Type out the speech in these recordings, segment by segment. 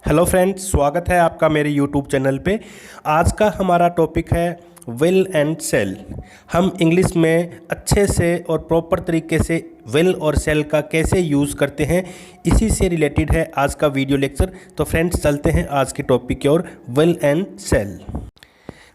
Hello friends, स्वागत है आपका मेरे यूट्यूब चैनल पे। आज का हमारा टॉपिक है विल एंड सेल। हम इंग्लिश में अच्छे से और प्रॉपर तरीके से विल और सेल का कैसे यूज़ करते हैं, इसी से रिलेटेड है आज का वीडियो लेक्चर। तो फ्रेंड्स, चलते हैं आज के टॉपिक की ओर, विल एंड सेल।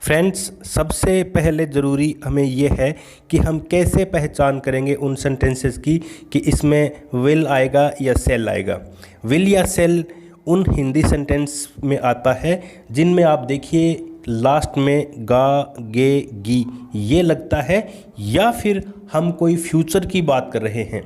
फ्रेंड्स, सबसे पहले ज़रूरी हमें ये है कि हम कैसे पहचान करेंगे उन सेंटेंसेस की कि इसमें विल आएगा या सेल आएगा। विल या सेल उन हिंदी सेंटेंस में आता है जिनमें आप देखिए लास्ट में गा, गे, गी ये लगता है, या फिर हम कोई फ्यूचर की बात कर रहे हैं,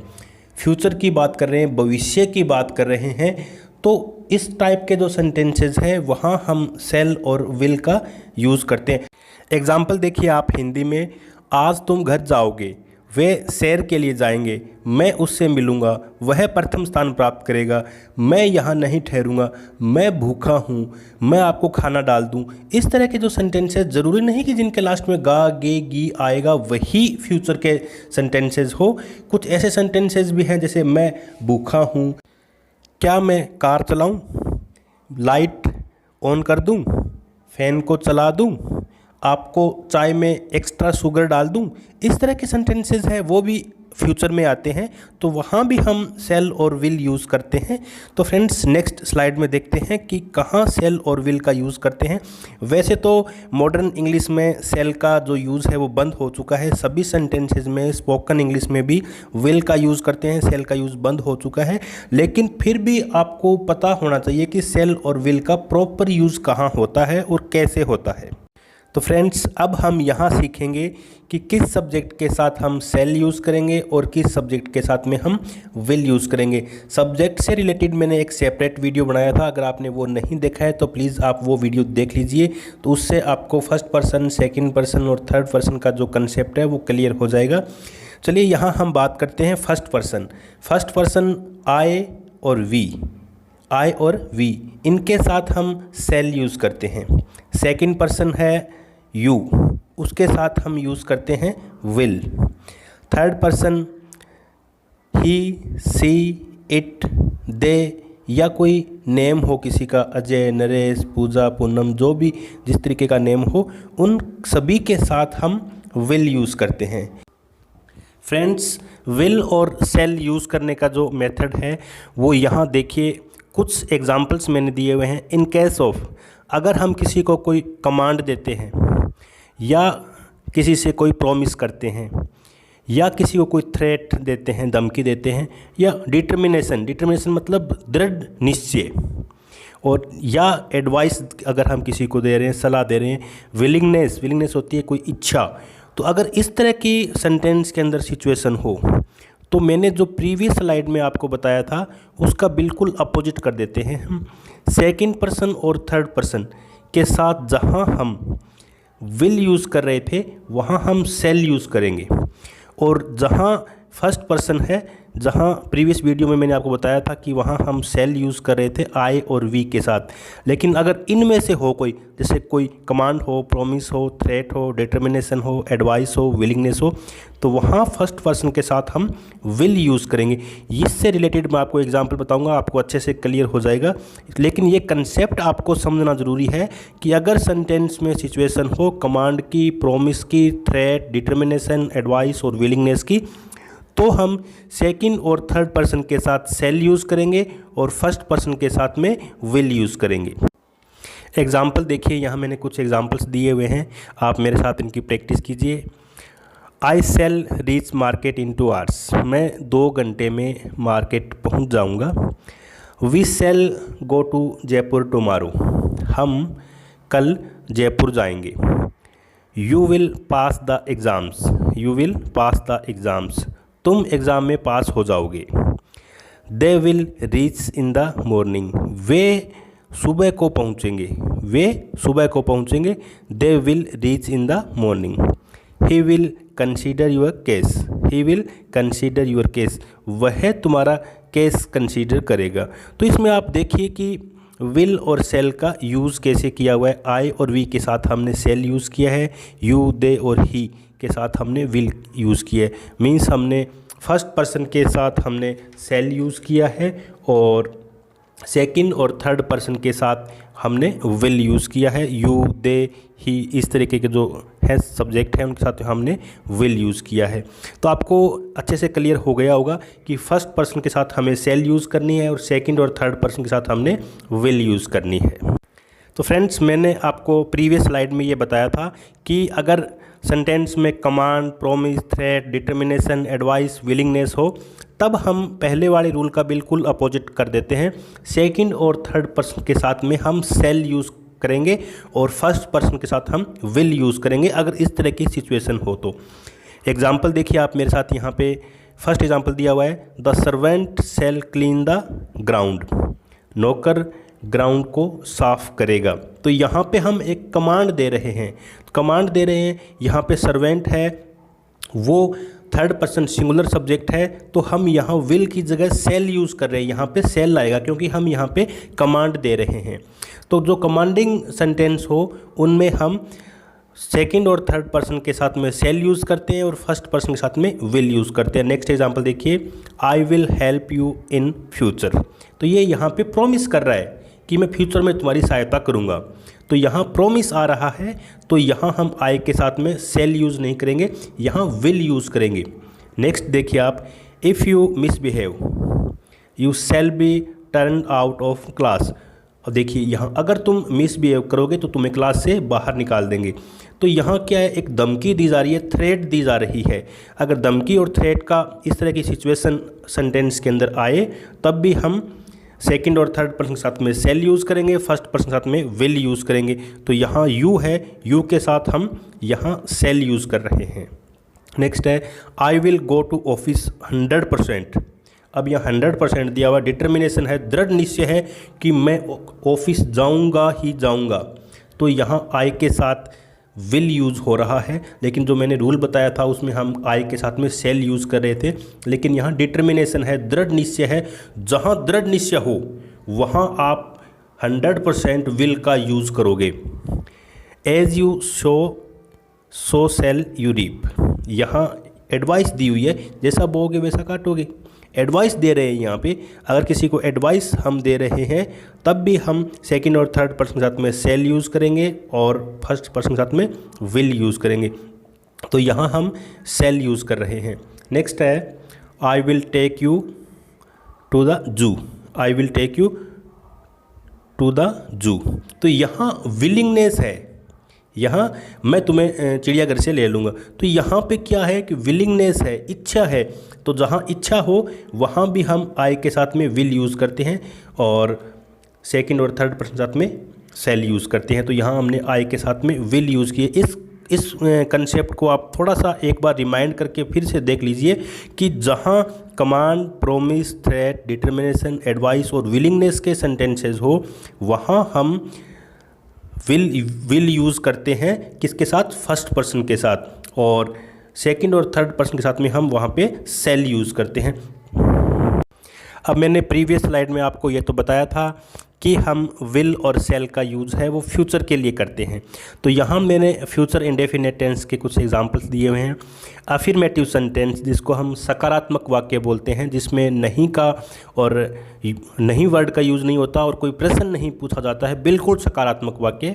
भविष्य की बात कर रहे हैं। तो इस टाइप के जो सेंटेंसेस हैं वहाँ हम सेल और विल का यूज़ करते हैं। एग्जाम्पल देखिए आप हिंदी में, आज तुम घर जाओगे, वे सैर के लिए जाएंगे, मैं उससे मिलूंगा, वह प्रथम स्थान प्राप्त करेगा, मैं यहाँ नहीं ठहरूंगा, मैं भूखा हूँ, मैं आपको खाना डाल दूँ। इस तरह के जो सेंटेंसेस, ज़रूरी नहीं कि जिनके लास्ट में गा, गे, गी आएगा वही फ्यूचर के सेंटेंसेस हो। कुछ ऐसे सेंटेंसेस भी हैं जैसे मैं भूखा हूँ, क्या मैं कार चलाऊँ, लाइट ऑन कर दूँ, फ़ैन को चला दूँ, आपको चाय में एक्स्ट्रा शुगर डाल दूं। इस तरह के सेंटेंसेस हैं, वो भी फ्यूचर में आते हैं, तो वहाँ भी हम सेल और विल यूज़ करते हैं। तो फ्रेंड्स, नेक्स्ट स्लाइड में देखते हैं कि कहाँ सेल और विल का यूज़ करते हैं। वैसे तो मॉडर्न इंग्लिश में सेल का जो यूज़ है वो बंद हो चुका है। सभी सेंटेंसेस में, स्पोकन इंग्लिश में भी विल का यूज़ करते हैं, सेल का यूज़ बंद हो चुका है। लेकिन फिर भी आपको पता होना चाहिए कि सेल और विल का प्रॉपर यूज़ कहाँ होता है और कैसे होता है। तो फ्रेंड्स, अब हम यहाँ सीखेंगे कि किस सब्जेक्ट के साथ हम सेल यूज़ करेंगे और किस सब्जेक्ट के साथ में हम विल यूज़ करेंगे। सब्जेक्ट से रिलेटेड मैंने एक सेपरेट वीडियो बनाया था, अगर आपने वो नहीं देखा है तो प्लीज़ आप वो वीडियो देख लीजिए। तो उससे आपको फर्स्ट पर्सन, सेकंड पर्सन और थर्ड पर्सन का जो कंसेप्ट है वो क्लियर हो जाएगा। चलिए यहाँ हम बात करते हैं first person. First person I और वी, इनके साथ हम सेल यूज़ करते हैं। सेकंड पर्सन है यू, उसके साथ हम यूज़ करते हैं will. Third person he, she, it, they, या कोई नेम हो किसी का, अजय, नरेश, पूजा, पूनम, जो भी जिस तरीके का नेम हो, उन सभी के साथ हम विल यूज़ करते हैं। फ्रेंड्स, विल और सेल यूज़ करने का जो मेथड है वो यहाँ देखिए, कुछ एग्जाम्पल्स मैंने दिए हुए हैं। इन केस ऑफ, अगर हम किसी को कोई कमांड देते हैं, या किसी से कोई प्रॉमिस करते हैं, या किसी को कोई थ्रेट देते हैं, धमकी देते हैं, या डिटर्मिनेशन मतलब दृढ़ निश्चय, और या एडवाइस अगर हम किसी को दे रहे हैं, सलाह दे रहे हैं। विलिंगनेस होती है कोई इच्छा। तो अगर इस तरह की सेंटेंस के अंदर सिचुएशन हो तो मैंने जो प्रीवियस स्लाइड में आपको बताया था उसका बिल्कुल अपोजिट कर देते हैं हम। सेकंड पर्सन और थर्ड पर्सन के साथ जहां हम विल यूज़ कर रहे थे वहां हम सेल यूज़ करेंगे, और जहां फर्स्ट पर्सन है, जहां प्रीवियस वीडियो में मैंने आपको बताया था कि वहां हम सेल यूज़ कर रहे थे आई और वी के साथ। लेकिन अगर इनमें से हो कोई, जैसे कोई कमांड हो, प्रॉमिस हो, थ्रेट हो, डिटर्मिनेशन हो, एडवाइस हो, विलिंगनेस हो, तो वहाँ फर्स्ट पर्सन के साथ हम विल यूज़ करेंगे। इससे रिलेटेड मैं आपको एग्जांपल बताऊंगा, आपको अच्छे से क्लियर हो जाएगा। लेकिन ये कंसेप्ट आपको समझना ज़रूरी है कि अगर सेंटेंस में सिचुएशन हो कमांड की, प्रॉमिस की, थ्रेट, डिटर्मिनेशन, एडवाइस और विलिंगनेस की, तो हम सेकंड और थर्ड पर्सन के साथ सेल यूज़ करेंगे और फर्स्ट पर्सन के साथ में विल यूज़ करेंगे। एग्जाम्पल देखिए, यहाँ मैंने कुछ एग्जाम्पल्स दिए हुए हैं, आप मेरे साथ इनकी प्रैक्टिस कीजिए। I shall reach market in 2 hours, मैं 2 घंटे में मार्केट पहुँच जाऊँगा। We shall go to Jaipur tomorrow, हम कल जयपुर जाएंगे। You will pass the exams, तुम एग्ज़ाम में पास हो जाओगे। They will reach in the morning, वे सुबह को पहुँचेंगे। They will reach in the morning. He will consider your case, वह तुम्हारा केस कंसीडर करेगा। तो इसमें आप देखिए कि विल और सेल का यूज़ कैसे किया हुआ है। आई और वी के साथ हमने सेल यूज़ किया है, यू, दे और ही के साथ हमने विल यूज़ किया है। मीन्स हमने फर्स्ट पर्सन के साथ हमने सेल यूज़ किया है और सेकंड और थर्ड पर्सन के साथ हमने विल यूज़ किया है। यू, दे, ही, इस तरीके के जो है सब्जेक्ट हैं उनके साथ हमने विल यूज़ किया है। तो आपको अच्छे से क्लियर हो गया होगा कि फर्स्ट पर्सन के साथ हमें सेल यूज़ करनी है और सेकंड और थर्ड पर्सन के साथ हमने विल यूज़ करनी है। तो फ्रेंड्स, मैंने आपको प्रीवियस स्लाइड में ये बताया था कि अगर सेंटेंस में command, promise, threat, determination, advice, willingness हो तब हम पहले वाले रूल का बिल्कुल अपोजिट कर देते हैं। सेकंड और थर्ड पर्सन के साथ में हम सेल यूज़ करेंगे और फर्स्ट पर्सन के साथ हम विल यूज़ करेंगे अगर इस तरह की सिचुएशन हो तो। एग्जाम्पल देखिए आप मेरे साथ यहाँ पे फर्स्ट एग्जाम्पल दिया हुआ है, the servant shall clean the ground. नौकर ग्राउंड को साफ करेगा। तो यहाँ पे हम एक कमांड दे रहे हैं, यहाँ पे सर्वेंट है, वो थर्ड पर्सन सिंगुलर सब्जेक्ट है, तो हम यहाँ विल की जगह सेल यूज़ कर रहे हैं। यहाँ पे सेल आएगा क्योंकि हम यहाँ पे कमांड दे रहे हैं। तो जो कमांडिंग सेंटेंस हो उनमें हम सेकंड और थर्ड पर्सन के साथ में सेल यूज़ करते हैं और फर्स्ट पर्सन के साथ में विल यूज़ करते हैं। नेक्स्ट एग्जांपल देखिए, I will help you in future. तो ये यहाँ पे प्रॉमिस कर रहा है कि मैं फ्यूचर में तुम्हारी सहायता करूँगा। तो यहाँ प्रॉमिस आ रहा है, तो यहाँ हम आई के साथ में सेल यूज़ नहीं करेंगे, यहाँ विल यूज़ करेंगे। नेक्स्ट देखिए आप, if you misbehave you shall be turn out of class. और देखिए यहाँ अगर तुम मिसबिहेव करोगे तो तुम्हें क्लास से बाहर निकाल देंगे। तो यहाँ क्या है, एक धमकी दी जा रही है, थ्रेट दी जा रही है। अगर धमकी और थ्रेट का इस तरह की सिचुएशन सेंटेंस के अंदर आए तब भी हम सेकंड और थर्ड पर्सन के साथ में सेल यूज़ करेंगे, फर्स्ट पर्सन के साथ में विल यूज़ करेंगे। तो यहाँ यू है, यू के साथ हम यहाँ सेल यूज़ कर रहे हैं। नेक्स्ट है, I will go to office 100%। अब यहाँ 100% दिया हुआ, डिटर्मिनेशन है, दृढ़ निश्चय है कि मैं ऑफिस जाऊँगा ही जाऊँगा। तो यहाँ आई के साथ विल यूज़ हो रहा है, लेकिन जो मैंने रूल बताया था उसमें हम आई के साथ में सेल यूज़ कर रहे थे। लेकिन यहाँ डिटर्मिनेशन है, दृढ़ निश्चय है, जहाँ दृढ़ निश्चय हो वहाँ आप 100% विल का यूज़ करोगे। As you sow shall you reap. यहाँ एडवाइस दी हुई है, जैसा बोओगे वैसा काटोगे। एडवाइस दे रहे हैं यहाँ पे, अगर किसी को एडवाइस हम दे रहे हैं तब भी हम सेकंड और थर्ड पर्सन के साथ में सेल यूज़ करेंगे और फर्स्ट पर्सन के साथ में विल यूज़ करेंगे। तो यहाँ हम सेल यूज़ कर रहे हैं। नेक्स्ट है, I will take you to the zoo. I will take you to the zoo. तो यहाँ विलिंगनेस है, यहाँ मैं तुम्हें चिड़ियाघर से ले लूँगा। तो यहाँ पे क्या है कि विलिंगनेस है, इच्छा है। तो जहाँ इच्छा हो वहाँ भी हम आई के साथ में विल यूज़ करते हैं और सेकंड और थर्ड पर्सन के साथ में सेल यूज़ करते हैं। तो यहाँ हमने आई के साथ में विल यूज़ किए। इस कंसेप्ट को आप थोड़ा सा एक बार रिमाइंड करके फिर से देख लीजिए कि जहाँ command, promise, threat, determination, advice और विलिंगनेस के सेंटेंसेस हो वहाँ हम विल यूज़ करते हैं। किसके साथ? फर्स्ट पर्सन के साथ। और सेकंड और थर्ड पर्सन के साथ में हम वहाँ पे सेल यूज़ करते हैं। अब मैंने प्रीवियस स्लाइड में आपको ये तो बताया था कि हम विल और सेल का यूज़ है वो फ्यूचर के लिए करते हैं। तो यहाँ मैंने फ्यूचर इंडेफिनिट टेंस के कुछ एग्जांपल्स दिए हुए हैं। अफर्मेटिव सेंटेंस, जिसको हम सकारात्मक वाक्य बोलते हैं, जिसमें नहीं का और नहीं वर्ड का यूज़ नहीं होता और कोई प्रश्न नहीं पूछा जाता है, बिल्कुल सकारात्मक वाक्य।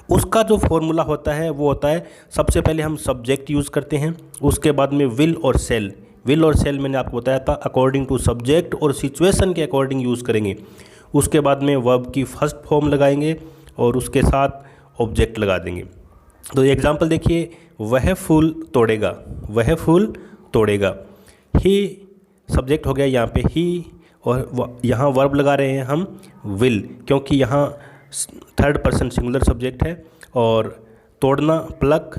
उसका जो फॉर्मूला होता है वो होता है, सबसे पहले हम सब्जेक्ट यूज़ करते हैं, उसके बाद में विल और सेल। विल और सेल मैंने आपको बताया था अकॉर्डिंग टू सब्जेक्ट और सिचुएशन के अकॉर्डिंग यूज़ करेंगे। उसके बाद में वर्ब की फर्स्ट फॉर्म लगाएंगे और उसके साथ ऑब्जेक्ट लगा देंगे। तो एग्जांपल देखिए, वह फूल तोड़ेगा, वह फूल तोड़ेगा। ही सब्जेक्ट हो गया यहाँ पे ही, और यहाँ वर्ब लगा रहे हैं हम विल, क्योंकि यहाँ थर्ड पर्सन सिंगुलर सब्जेक्ट है। और तोड़ना प्लक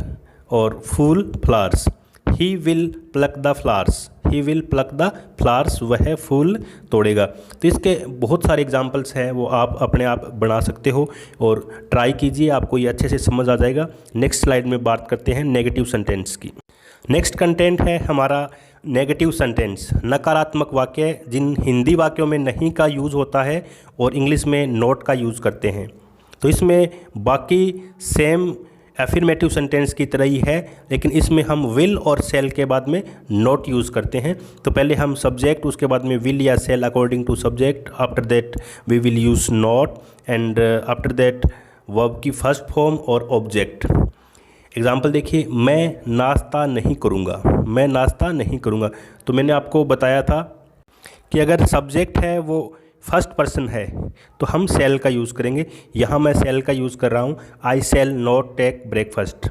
और फूल flowers. He will pluck the flowers, he will pluck the flowers, वह फूल तोड़ेगा। तो इसके बहुत सारे एग्जांपल्स हैं, वो आप अपने आप बना सकते हो और ट्राई कीजिए, आपको ये अच्छे से समझ आ जाएगा। नेक्स्ट स्लाइड में बात करते हैं नेगेटिव सेंटेंस की। नेक्स्ट कंटेंट है हमारा नेगेटिव सेंटेंस, नकारात्मक वाक्य, जिन हिंदी वाक्यों में नहीं का यूज़ होता है और इंग्लिश में नॉट का यूज़ करते हैं। तो इसमें बाकी सेम एफर्मेटिव सेंटेंस की तरह ही है, लेकिन इसमें हम विल और सेल के बाद में नॉट यूज़ करते हैं। तो पहले हम सब्जेक्ट, उसके बाद में विल या shall according to subject, after that we will use not, and after that verb की फर्स्ट फॉर्म और ऑब्जेक्ट। एग्जाम्पल देखिए, मैं नाश्ता नहीं करूँगा, मैं नाश्ता नहीं करूँगा। तो मैंने आपको बताया था कि अगर सब्जेक्ट है वो फर्स्ट पर्सन है तो हम सेल का यूज़ करेंगे। यहाँ मैं सेल का यूज़ कर रहा हूँ, आई सेल नॉट टेक ब्रेकफास्ट।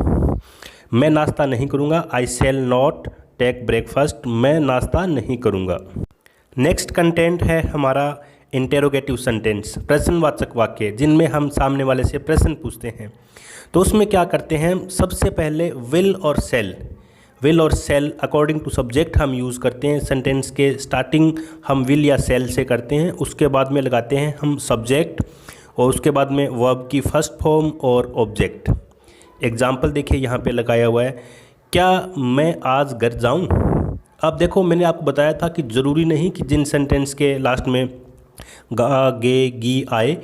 मैं नाश्ता नहीं करूँगा, आई सेल नॉट टेक ब्रेकफास्ट, मैं नाश्ता नहीं करूँगा। नेक्स्ट कंटेंट है हमारा इंटेरोगेटिव सेंटेंस, प्रश्नवाचक वाक्य, जिनमें हम सामने वाले से प्रश्न पूछते हैं। तो उसमें क्या करते हैं, सबसे पहले विल और सेल अकॉर्डिंग टू सब्जेक्ट हम यूज़ करते हैं। सेंटेंस के स्टार्टिंग हम विल या सेल से करते हैं, उसके बाद में लगाते हैं हम सब्जेक्ट, और उसके बाद में वर्ब की फर्स्ट फॉर्म और ऑब्जेक्ट। एग्जाम्पल देखिए यहाँ पे लगाया हुआ है, क्या मैं आज घर जाऊँ। अब देखो, मैंने आपको बताया था कि ज़रूरी नहीं कि जिन सेंटेंस के लास्ट में गा गे गी आए,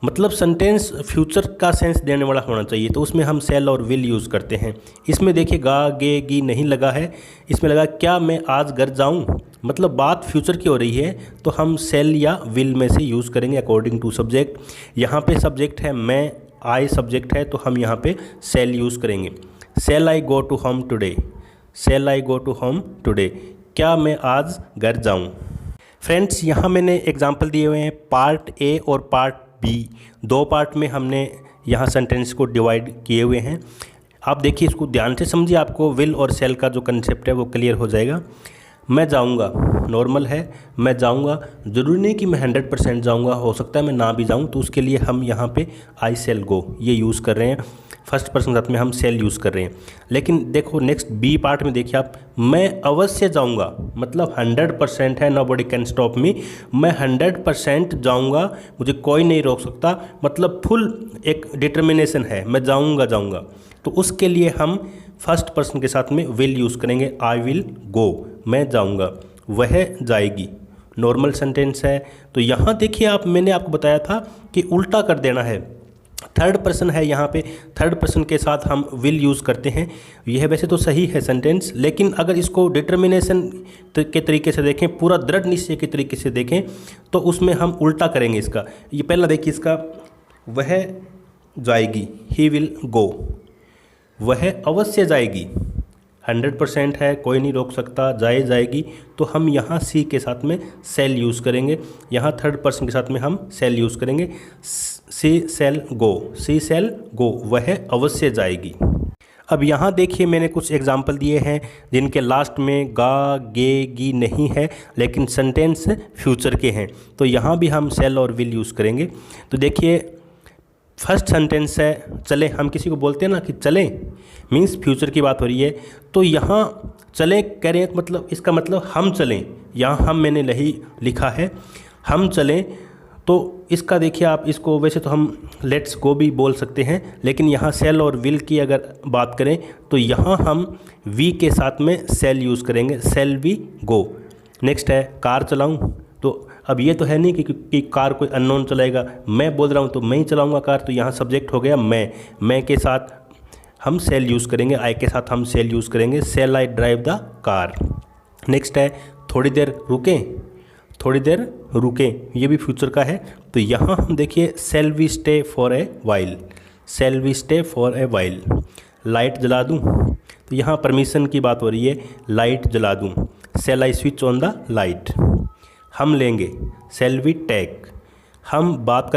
मतलब सेंटेंस फ्यूचर का सेंस देने वाला होना चाहिए, तो उसमें हम सेल और विल यूज़ करते हैं। इसमें देखिए गा गे गी नहीं लगा है, इसमें लगा क्या मैं आज घर जाऊं, मतलब बात फ्यूचर की हो रही है, तो हम सेल या विल में से यूज़ करेंगे अकॉर्डिंग टू सब्जेक्ट। यहाँ पे सब्जेक्ट है मैं, आई सब्जेक्ट है, तो हम यहाँ पे सेल यूज़ करेंगे। Shall I go to home today, shall I go to home today, क्या मैं आज घर जाऊँ। फ्रेंड्स, यहाँ मैंने एग्जाम्पल दिए हुए हैं पार्ट ए और पार्ट बी, दो पार्ट में हमने यहाँ सेंटेंस को डिवाइड किए हुए हैं। आप देखिए, इसको ध्यान से समझिए, आपको विल और सेल का जो कंसेप्ट है वो क्लियर हो जाएगा। मैं जाऊँगा नॉर्मल है, मैं जाऊँगा, ज़रूरी नहीं कि मैं 100% जाऊँगा, हो सकता है मैं ना भी जाऊँ, तो उसके लिए हम यहाँ पे आई सेल गो ये यूज़ कर रहे हैं, फर्स्ट पर्सन साथ में हम सेल यूज़ कर रहे हैं। लेकिन देखो नेक्स्ट बी पार्ट में देखिए आप, मैं अवश्य जाऊँगा, मतलब 100% है, नोबडी कैन स्टॉप मी, मैं 100% जाऊँगा, मुझे कोई नहीं रोक सकता, मतलब फुल एक डिटर्मिनेशन है, मैं जाऊँगा। तो उसके लिए हम फर्स्ट पर्सन के साथ में विल यूज़ करेंगे, आई विल गो, मैं जाऊँगा, वह जाएगी, नॉर्मल सेंटेंस है। तो यहाँ देखिए आप, मैंने आपको बताया था कि उल्टा कर देना है, थर्ड पर्सन है, यहाँ पे थर्ड पर्सन के साथ हम विल यूज़ करते हैं। यह वैसे तो सही है सेंटेंस, लेकिन अगर इसको डिटर्मिनेशन के तरीके से देखें, पूरा दृढ़ निश्चय के तरीके से देखें, तो उसमें हम उल्टा करेंगे इसका। ये पहला देखिए इसका, वह जाएगी, ही विल गो, वह अवश्य जाएगी, 100% है, कोई नहीं रोक सकता, जाएगी, तो हम यहाँ सी के साथ में सेल यूज़ करेंगे, यहाँ थर्ड पर्सन के साथ में हम सेल यूज़ करेंगे, सी सेल गो, वह अवश्य जाएगी। अब यहाँ देखिए मैंने कुछ एग्जाम्पल दिए हैं जिनके लास्ट में गा गे गी नहीं है, लेकिन सेंटेंस फ्यूचर के हैं, तो यहाँ भी हम सेल और विल यूज़ करेंगे। तो देखिए फर्स्ट सेंटेंस है चले, हम किसी को बोलते हैं ना कि चलें, मीन्स फ्यूचर की बात हो रही है, तो यहाँ चलें कह रहे हैं, मतलब इसका मतलब हम चलें, यहाँ हम मैंने नहीं लिखा है, हम चलें, तो इसका देखिए आप, इसको वैसे तो हम लेट्स गो भी बोल सकते हैं, लेकिन यहाँ सेल और विल की अगर बात करें तो यहाँ हम वी के साथ में सेल यूज़ करेंगे, सेल वी गो। नेक्स्ट है कार चलाऊँ, तो अब ये तो है नहीं कि कार कोई अननोन चलाएगा, मैं बोल रहा हूँ तो मैं ही चलाऊँगा कार, तो यहाँ सब्जेक्ट हो गया मैं के साथ हम सेल यूज़ करेंगे, आई के साथ हम सेल यूज़ करेंगे, shall I drive the car. Next है थोड़ी देर रुकें, ये भी फ्यूचर का है, तो यहाँ हम देखिए shall we stay for a while, light जला दूँ, तो यहाँ परमिशन की बात हो रही है, लाइट जला दूँ, shall I switch on the light. हम लेंगे, सेल वी टेक, हम बात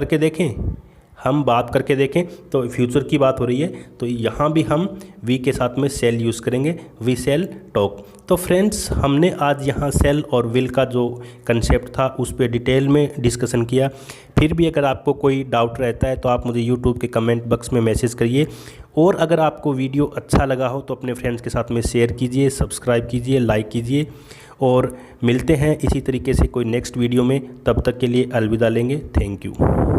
करके देखें, तो फ्यूचर की बात हो रही है, तो यहाँ भी हम वी के साथ में सेल यूज़ करेंगे, वी सेल टॉक। तो फ्रेंड्स, हमने आज यहाँ सेल और विल का जो कंसेप्ट था उस पर डिटेल में डिस्कशन किया। फिर भी अगर आपको कोई डाउट रहता है तो आप मुझे यूट्यूब के कमेंट बॉक्स में मैसेज करिए, और अगर आपको वीडियो अच्छा लगा हो तो अपने फ्रेंड्स के साथ में शेयर कीजिए, सब्सक्राइब कीजिए, लाइक कीजिए, और मिलते हैं इसी तरीके से कोई नेक्स्ट वीडियो में। तब तक के लिए अलविदा लेंगे। Thank you.